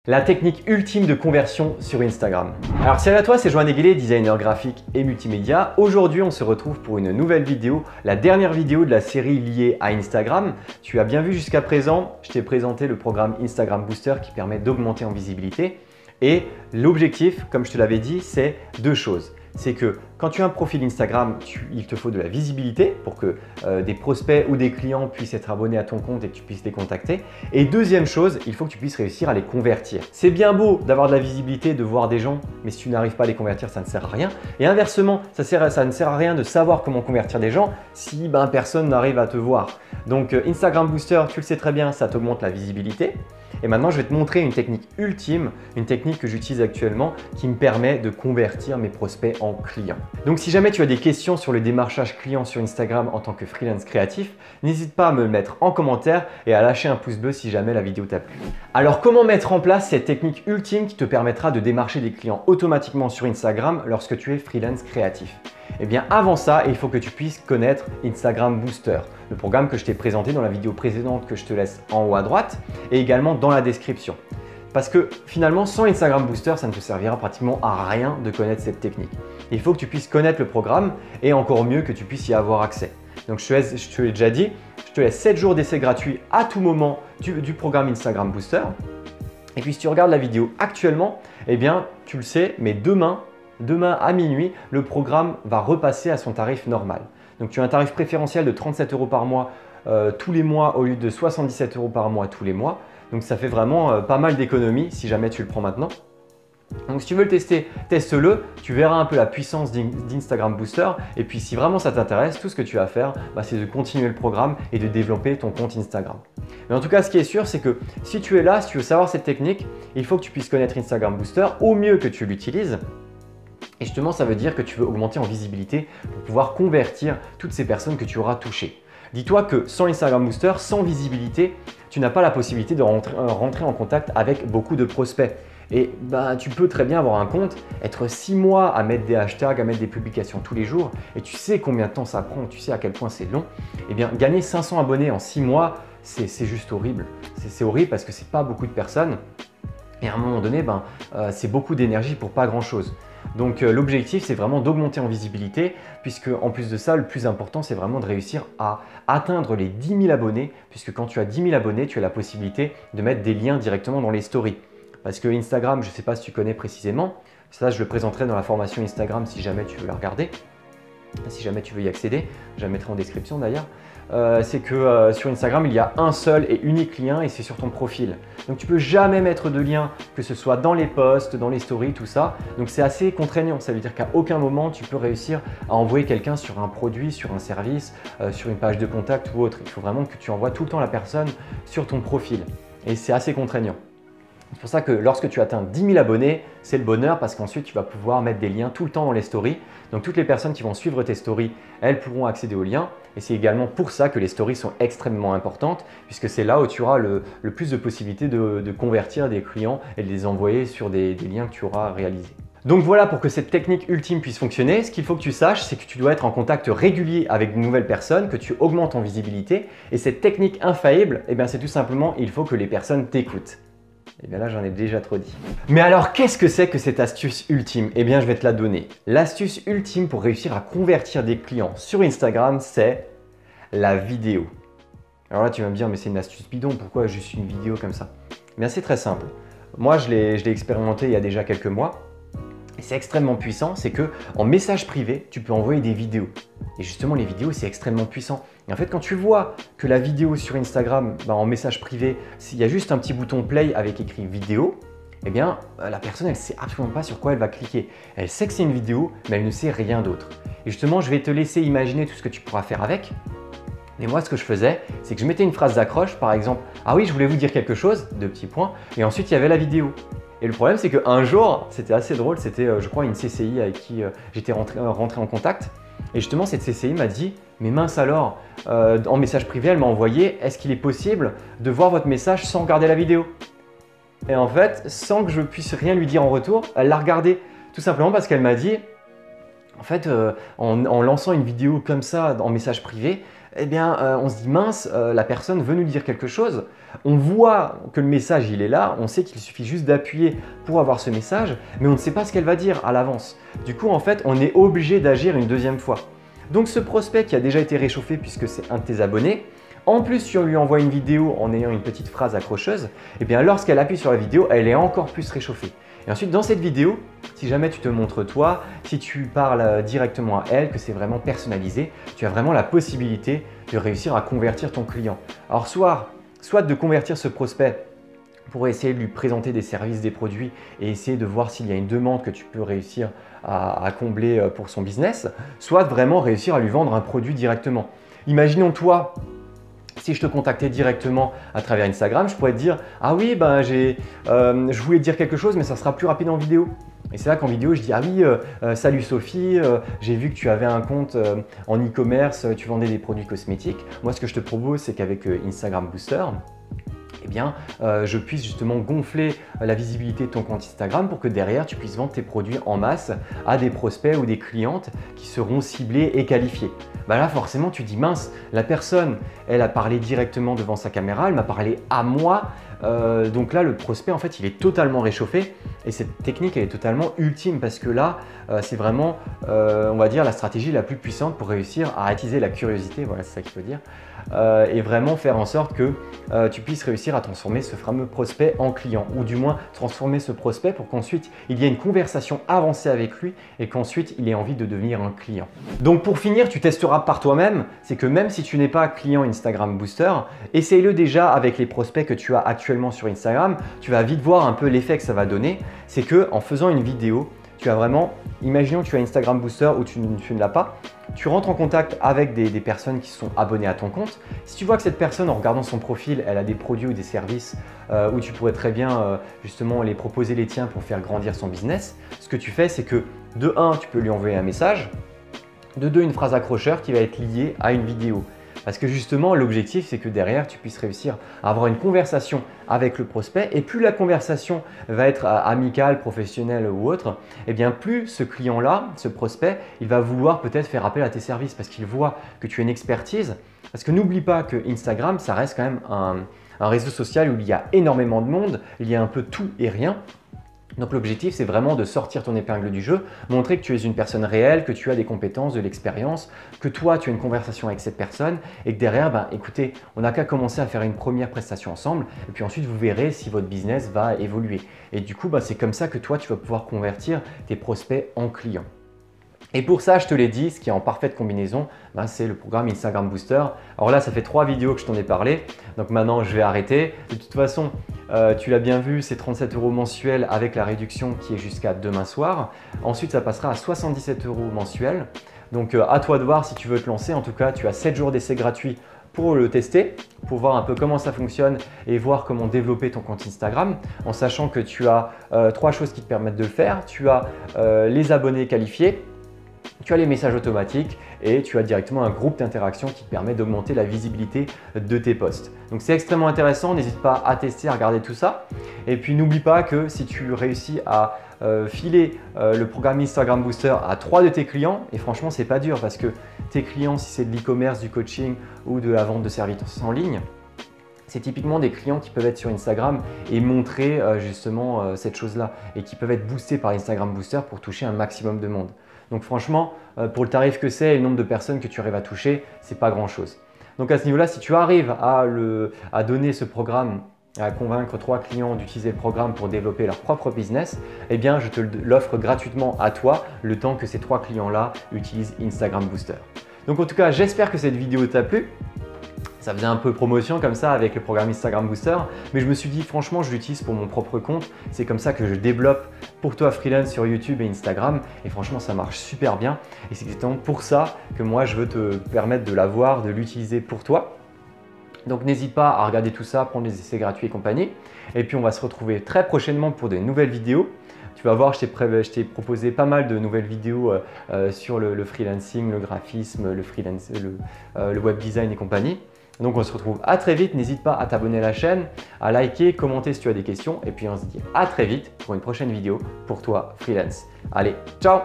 La technique ultime de conversion sur Instagram. Alors salut à toi, c'est Johan Eguillet, designer graphique et multimédia. Aujourd'hui, on se retrouve pour une nouvelle vidéo, la dernière vidéo de la série liée à Instagram. Tu as bien vu jusqu'à présent, je t'ai présenté le programme Instagram Booster qui permet d'augmenter en visibilité. Et l'objectif, comme je te l'avais dit, c'est deux choses. C'est que quand tu as un profil Instagram, il te faut de la visibilité pour que des prospects ou des clients puissent être abonnés à ton compte et que tu puisses les contacter. Et deuxième chose, il faut que tu puisses réussir à les convertir. C'est bien beau d'avoir de la visibilité, de voir des gens, mais si tu n'arrives pas à les convertir, ça ne sert à rien. Et inversement, ça ne sert à rien de savoir comment convertir des gens si personne n'arrive à te voir. Donc Instagram Booster, tu le sais très bien, ça t'augmente la visibilité. Et maintenant, je vais te montrer une technique ultime, une technique que j'utilise actuellement qui me permet de convertir mes prospects en clients. Donc, si jamais tu as des questions sur le démarchage client sur Instagram en tant que freelance créatif, n'hésite pas à me le mettre en commentaire et à lâcher un pouce bleu si jamais la vidéo t'a plu. Alors, comment mettre en place cette technique ultime qui te permettra de démarcher des clients automatiquement sur Instagram lorsque tu es freelance créatif? Eh bien, avant ça, il faut que tu puisses connaître Instagram Booster, le programme que je t'ai présenté dans la vidéo précédente que je te laisse en haut à droite et également dans la description. Parce que finalement, sans Instagram Booster, ça ne te servira pratiquement à rien de connaître cette technique. Il faut que tu puisses connaître le programme et encore mieux que tu puisses y avoir accès. Donc, je te l'ai déjà dit, je te laisse 7 jours d'essai gratuit à tout moment du programme Instagram Booster. Et puis, si tu regardes la vidéo actuellement, eh bien, tu le sais, mais demain à minuit, le programme va repasser à son tarif normal. Donc tu as un tarif préférentiel de 37 € par mois tous les mois au lieu de 77 € par mois tous les mois. Donc ça fait vraiment pas mal d'économies si jamais tu le prends maintenant. Donc si tu veux le tester, teste-le, tu verras un peu la puissance d'Instagram Booster et puis si vraiment ça t'intéresse, tout ce que tu as à faire, c'est de continuer le programme et de développer ton compte Instagram. Mais en tout cas, ce qui est sûr, c'est que si tu es là, si tu veux savoir cette technique, il faut que tu puisses connaître Instagram Booster au mieux que tu l'utilises. Et justement, ça veut dire que tu veux augmenter en visibilité pour pouvoir convertir toutes ces personnes que tu auras touchées. Dis-toi que sans Instagram Booster, sans visibilité, tu n'as pas la possibilité de rentrer en contact avec beaucoup de prospects. Et tu peux très bien avoir un compte, être 6 mois à mettre des hashtags, à mettre des publications tous les jours et tu sais combien de temps ça prend, tu sais à quel point c'est long. Eh bien, gagner 500 abonnés en 6 mois, c'est juste horrible. C'est horrible parce que ce n'est pas beaucoup de personnes et à un moment donné, c'est beaucoup d'énergie pour pas grand-chose. Donc l'objectif, c'est vraiment d'augmenter en visibilité puisque en plus de ça, le plus important, c'est vraiment de réussir à atteindre les 10 000 abonnés puisque quand tu as 10 000 abonnés, tu as la possibilité de mettre des liens directement dans les stories. Parce que Instagram, je ne sais pas si tu connais précisément, ça je le présenterai dans la formation Instagram si jamais tu veux la regarder, si jamais tu veux y accéder, je la mettrai en description d'ailleurs. C'est que sur Instagram, il y a un seul et unique lien et c'est sur ton profil. Donc tu peux jamais mettre de lien, que ce soit dans les posts, dans les stories, tout ça. Donc c'est assez contraignant, ça veut dire qu'à aucun moment tu peux réussir à envoyer quelqu'un sur un produit, sur un service, sur une page de contact ou autre. Il faut vraiment que tu envoies tout le temps la personne sur ton profil et c'est assez contraignant. C'est pour ça que lorsque tu atteins 10 000 abonnés, c'est le bonheur parce qu'ensuite tu vas pouvoir mettre des liens tout le temps dans les stories. Donc toutes les personnes qui vont suivre tes stories, elles pourront accéder aux liens. Et c'est également pour ça que les stories sont extrêmement importantes puisque c'est là où tu auras le plus de possibilités de convertir des clients et de les envoyer sur des liens que tu auras réalisés. Donc voilà, pour que cette technique ultime puisse fonctionner, ce qu'il faut que tu saches, c'est que tu dois être en contact régulier avec de nouvelles personnes, que tu augmentes en visibilité. Et cette technique infaillible, c'est tout simplement, il faut que les personnes t'écoutent. Et bien là, j'en ai déjà trop dit. Mais alors, qu'est-ce que c'est que cette astuce ultime? Eh bien, je vais te la donner. L'astuce ultime pour réussir à convertir des clients sur Instagram, c'est la vidéo. Alors là, tu vas me dire, mais c'est une astuce bidon, pourquoi juste une vidéo comme ça? Eh bien, c'est très simple. Moi, je l'ai expérimenté il y a déjà quelques mois. Et c'est extrêmement puissant, c'est que en message privé, tu peux envoyer des vidéos. Et justement, les vidéos, c'est extrêmement puissant. Et en fait, quand tu vois que la vidéo sur Instagram, en message privé, s'il y a juste un petit bouton play avec écrit vidéo, eh bien, la personne, elle ne sait absolument pas sur quoi elle va cliquer. Elle sait que c'est une vidéo, mais elle ne sait rien d'autre. Et justement, je vais te laisser imaginer tout ce que tu pourras faire avec. Et moi, ce que je faisais, c'est que je mettais une phrase d'accroche, par exemple, « Ah oui, je voulais vous dire quelque chose », 2 petits points, et ensuite, il y avait la vidéo. Et le problème, c'est qu'un jour, c'était assez drôle, c'était je crois une CCI avec qui j'étais rentré en contact. Et justement, cette CCI m'a dit « Mais mince alors, en message privé, elle m'a envoyé « Est-ce qu'il est possible de voir votre message sans regarder la vidéo ?» Et en fait, sans que je puisse rien lui dire en retour, elle l'a regardé. Tout simplement parce qu'elle m'a dit en fait, en lançant une vidéo comme ça en message privé, eh bien, on se dit mince, la personne veut nous dire quelque chose. On voit que le message il est là, on sait qu'il suffit juste d'appuyer pour avoir ce message, mais on ne sait pas ce qu'elle va dire à l'avance. Du coup, en fait, on est obligé d'agir une deuxième fois. Donc ce prospect qui a déjà été réchauffé puisque c'est un de tes abonnés, en plus si on lui envoie une vidéo en ayant une petite phrase accrocheuse, eh bien lorsqu'elle appuie sur la vidéo, elle est encore plus réchauffée. Et ensuite dans cette vidéo, si jamais tu te montres toi, si tu parles directement à elle, que c'est vraiment personnalisé, tu as vraiment la possibilité de réussir à convertir ton client. Alors soit de convertir ce prospect pour essayer de lui présenter des services, des produits et essayer de voir s'il y a une demande que tu peux réussir à combler pour son business, soit vraiment réussir à lui vendre un produit directement. Imaginons toi, si je te contactais directement à travers Instagram, je pourrais te dire « Ah oui, ben, je voulais te dire quelque chose mais ça sera plus rapide en vidéo ». Et c'est là qu'en vidéo, je dis « Ah oui, salut Sophie, j'ai vu que tu avais un compte en e-commerce, tu vendais des produits cosmétiques. Moi, ce que je te propose, c'est qu'avec Instagram Booster, eh bien, je puisse justement gonfler la visibilité de ton compte Instagram pour que derrière, tu puisses vendre tes produits en masse à des prospects ou des clientes qui seront ciblés et qualifiés. Bah là, forcément, tu dis mince, la personne, elle a parlé directement devant sa caméra, elle m'a parlé à moi. Donc là, le prospect, en fait, il est totalement réchauffé et cette technique, elle est totalement ultime parce que là, c'est vraiment, on va dire, la stratégie la plus puissante pour réussir à attiser la curiosité, voilà, c'est ça qu'il faut dire, et vraiment faire en sorte que tu puisses réussir à transformer ce fameux prospect en client ou du moins transformer ce prospect pour qu'ensuite, il y ait une conversation avancée avec lui et qu'ensuite, il ait envie de devenir un client. Donc pour finir, tu testeras par toi-même, c'est que même si tu n'es pas client Instagram Booster, essaye-le déjà avec les prospects que tu as actuellement sur Instagram. Tu vas vite voir un peu l'effet que ça va donner. C'est que en faisant une vidéo, tu as vraiment, imaginons que tu as Instagram Booster ou tu ne l'as pas, tu rentres en contact avec des personnes qui sont abonnées à ton compte. Si tu vois que cette personne, en regardant son profil, elle a des produits ou des services où tu pourrais très bien justement les proposer les tiens pour faire grandir son business, ce que tu fais, c'est que de 1, tu peux lui envoyer un message, de 2, une phrase accrocheur qui va être liée à une vidéo. Parce que justement, l'objectif, c'est que derrière, tu puisses réussir à avoir une conversation avec le prospect. Et plus la conversation va être amicale, professionnelle ou autre, et bien plus ce client-là, ce prospect, il va vouloir peut-être faire appel à tes services parce qu'il voit que tu as une expertise. Parce que n'oublie pas que Instagram, ça reste quand même un réseau social où il y a énormément de monde, il y a un peu tout et rien. Donc l'objectif, c'est vraiment de sortir ton épingle du jeu, montrer que tu es une personne réelle, que tu as des compétences, de l'expérience, que toi, tu as une conversation avec cette personne et que derrière, ben, écoutez, on n'a qu'à commencer à faire une première prestation ensemble et puis ensuite, vous verrez si votre business va évoluer. Et du coup, ben, c'est comme ça que toi, tu vas pouvoir convertir tes prospects en clients. Et pour ça, je te l'ai dit, ce qui est en parfaite combinaison, ben c'est le programme Instagram Booster. Alors là, ça fait 3 vidéos que je t'en ai parlé, donc maintenant je vais arrêter. De toute façon, tu l'as bien vu, c'est 37 € mensuels avec la réduction qui est jusqu'à demain soir. Ensuite, ça passera à 77 € mensuels. Donc à toi de voir si tu veux te lancer. En tout cas, tu as 7 jours d'essai gratuit pour le tester, pour voir un peu comment ça fonctionne et voir comment développer ton compte Instagram, en sachant que tu as 3 choses qui te permettent de le faire. Tu as les abonnés qualifiés, tu as les messages automatiques et tu as directement un groupe d'interaction qui te permet d'augmenter la visibilité de tes posts. Donc c'est extrêmement intéressant, n'hésite pas à tester, à regarder tout ça. Et puis n'oublie pas que si tu réussis à filer le programme Instagram Booster à 3 de tes clients, et franchement c'est pas dur parce que tes clients, si c'est de l'e-commerce, du coaching ou de la vente de services en ligne, c'est typiquement des clients qui peuvent être sur Instagram et montrer justement cette chose-là et qui peuvent être boostés par Instagram Booster pour toucher un maximum de monde. Donc franchement, pour le tarif que c'est et le nombre de personnes que tu arrives à toucher, c'est pas grand-chose. Donc à ce niveau-là, si tu arrives à donner ce programme, à convaincre 3 clients d'utiliser le programme pour développer leur propre business, eh bien je te l'offre gratuitement à toi le temps que ces 3 clients-là utilisent Instagram Booster. Donc en tout cas, j'espère que cette vidéo t'a plu. Ça faisait un peu promotion comme ça avec le programme Instagram Booster, mais je me suis dit franchement je l'utilise pour mon propre compte, c'est comme ça que je développe pour toi freelance sur YouTube et Instagram et franchement ça marche super bien et c'est exactement pour ça que moi je veux te permettre de l'avoir, de l'utiliser pour toi. Donc n'hésite pas à regarder tout ça, prendre les essais gratuits et compagnie et puis on va se retrouver très prochainement pour de nouvelles vidéos. Tu vas voir, je t'ai proposé pas mal de nouvelles vidéos sur le freelancing, le graphisme, le web design et compagnie. Donc on se retrouve à très vite, n'hésite pas à t'abonner à la chaîne, à liker, commenter si tu as des questions et puis on se dit à très vite pour une prochaine vidéo pour toi freelance. Allez, ciao!